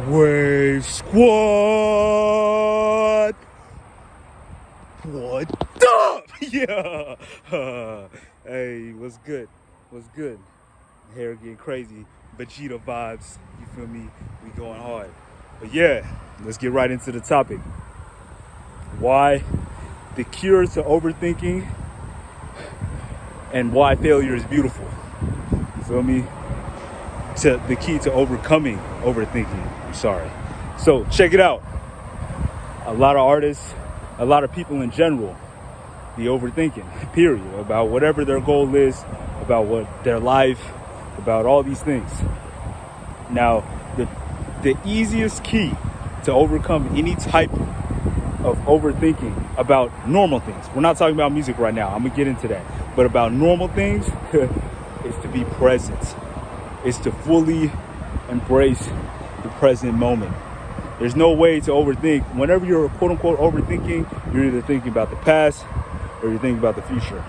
Wave Squad! What up? Yeah! Hey, what's good? What's good? Hair getting crazy. Vegeta vibes. You feel me? We going hard. But yeah, let's get right into the topic. Why the cure to overthinking and why failure is beautiful. You feel me? The key to overcoming overthinking. I'm sorry. So check it out. A lot of artists, a lot of people in general, be overthinking, period, about whatever their goal is, about what their life, about all these things. Now, the easiest key to overcome any type of overthinking about normal things. We're not talking about music right now. I'm gonna get into that. But about normal things is to be present. Is to fully embrace the present moment. There's no way to overthink. Whenever you're quote unquote overthinking, you're either thinking about the past or you're thinking about the future.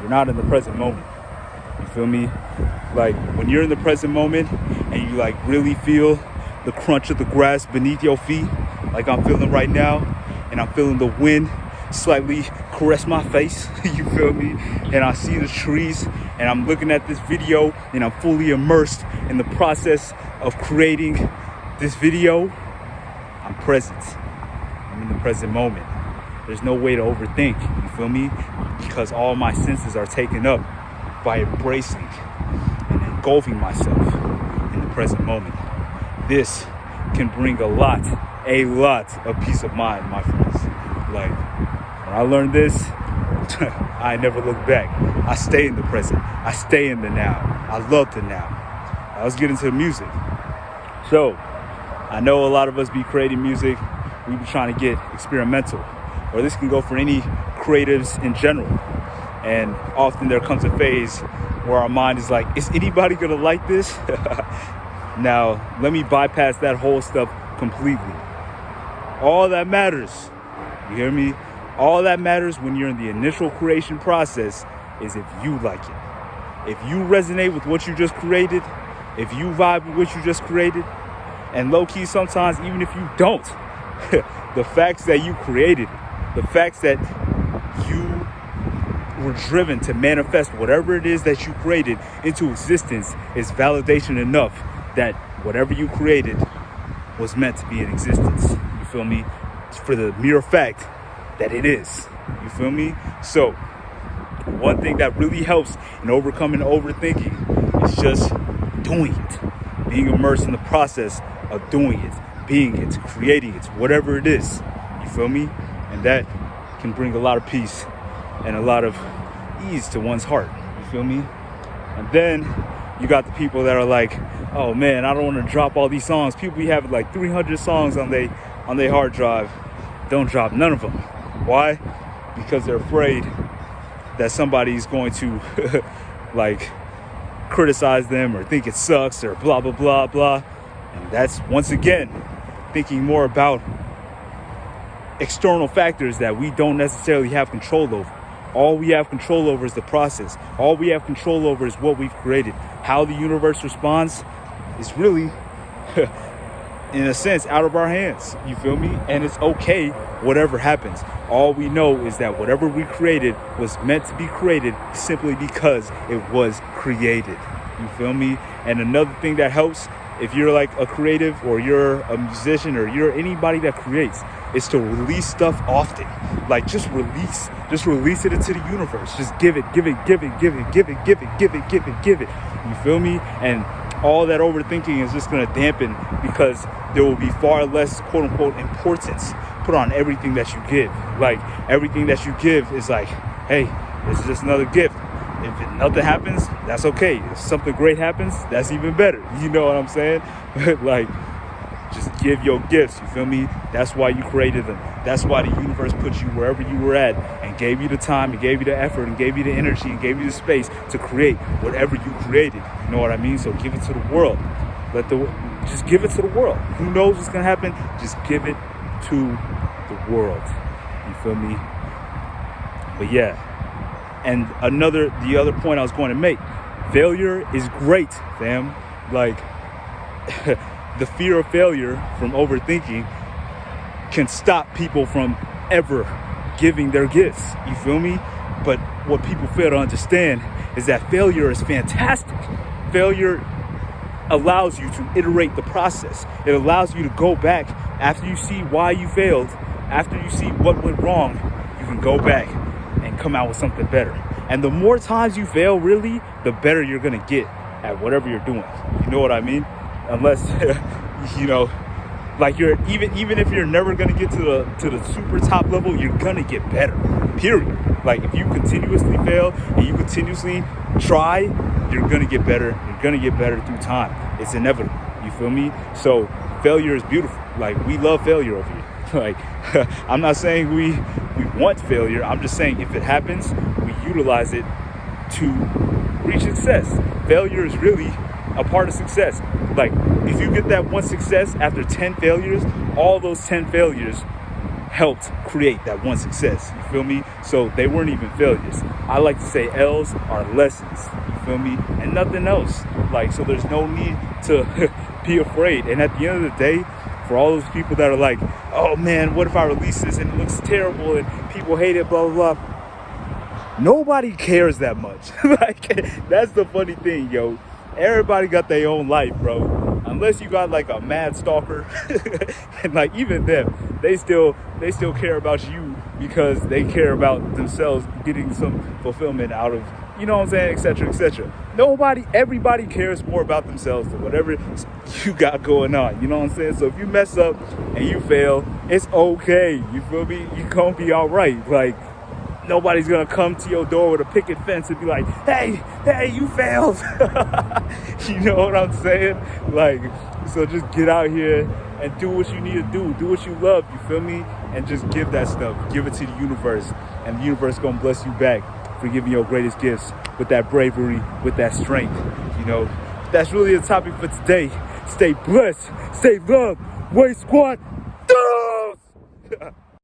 You're not in the present moment. You feel me? Like when you're in the present moment and you like really feel the crunch of the grass beneath your feet, like I'm feeling right now, and I'm feeling the wind slightly caress my face, you feel me? And I see the trees and I'm looking at this video and I'm fully immersed in the process of creating this video. I'm present. I'm in the present moment. There's no way to overthink, you feel me? Because all my senses are taken up by embracing and engulfing myself in the present moment. This can bring a lot of peace of mind, my friends. Like, when I learned this, I never look back. I stay in the present. I stay in the now. I love the now. I was getting to the music. So, I know a lot of us be creating music. We be trying to get experimental. Or this can go for any creatives in general. And often there comes a phase where our mind is like, is anybody gonna like this? Now, let me bypass that whole stuff completely. All that matters, you hear me? All that matters when you're in the initial creation process is if you like it. If you resonate with what you just created, if you vibe with what you just created, and low-key sometimes even if you don't, the facts that you created, the facts that you were driven to manifest whatever it is that you created into existence is validation enough that whatever you created was meant to be in existence. You feel me? For the mere fact that it is. You feel me? So, one thing that really helps in overcoming overthinking is just doing it. Being immersed in the process of doing it, being it, creating it, whatever it is. You feel me? And that can bring a lot of peace and a lot of ease to one's heart. You feel me? And then you got the people that are like, oh man, I don't want to drop all these songs. People be having like 300 songs on their hard drive. Don't drop none of them. Why? Because they're afraid that somebody's going to like criticize them or think it sucks or blah, blah, blah, blah. And that's, once again, thinking more about external factors that we don't necessarily have control over. All we have control over is the process. All we have control over is what we've created. How the universe responds is really, in a sense, out of our hands. You feel me? And it's okay, whatever happens. All we know is that whatever we created was meant to be created simply because it was created. You feel me? And another thing that helps, if you're like a creative or you're a musician or you're anybody that creates, is to release stuff often. Like just release it into the universe. Just give it. You feel me? And all that overthinking is just going to dampen because there will be far less quote unquote importance put on everything that you give. Like everything that you give is like, hey, it's just another gift. If nothing happens, that's okay. If something great happens, that's even better. You know what I'm saying? Like, just give your gifts, you feel me? That's why you created them. That's why the universe put you wherever you were at and gave you the time and gave you the effort and gave you the energy and gave you the space to create whatever you created. You know what I mean? So give it to the world. Just give it to the world. Who knows what's gonna happen? Just give it to the world. You feel me? But yeah. And the other point I was going to make, failure is great, fam. Like, the fear of failure from overthinking can stop people from ever giving their gifts. You feel me? But what people fail to understand is that failure is fantastic. Failure allows you to iterate the process. It allows you to go back after you see why you failed, after you see what went wrong, you can go back and come out with something better. And the more times you fail, really, the better you're gonna get at whatever you're doing. You know what I mean? Unless, like you're even if you're never gonna get to the super top level, you're gonna get better. Period. Like if you continuously fail and you continuously try, you're gonna get better. You're gonna get better through time. It's inevitable. You feel me? So failure is beautiful. Like we love failure over here. Like I'm not saying we want failure. I'm just saying if it happens, we utilize it to reach success. Failure is really a part of success. Like if you get that one success after 10 failures, all those 10 failures helped create that one success. You feel me? So they weren't even failures. I like to say L's are lessons. You feel me? And nothing else. Like, so there's no need to be afraid. And at the end of the day, for all those people that are like, oh man, what if I release this and it looks terrible and people hate it, blah, blah, blah. Nobody cares that much. Like, that's the funny thing, yo. Everybody got their own life, bro. Unless you got like a mad stalker, and like even them, they still care about you because they care about themselves getting some fulfillment out of, you know what I'm saying, etc., etc. Everybody cares more about themselves than whatever you got going on. You know what I'm saying? So if you mess up and you fail, it's okay. You feel me? You gonna be all right. Like, nobody's gonna come to your door with a picket fence and be like, hey, you failed. You know what I'm saying? Like, so just get out here and do what you need to do. Do what you love, you feel me? And just give that stuff. Give it to the universe. And the universe gonna bless you back for giving your greatest gifts with that bravery, with that strength. You know, that's really the topic for today. Stay blessed, stay loved, Wave Squad.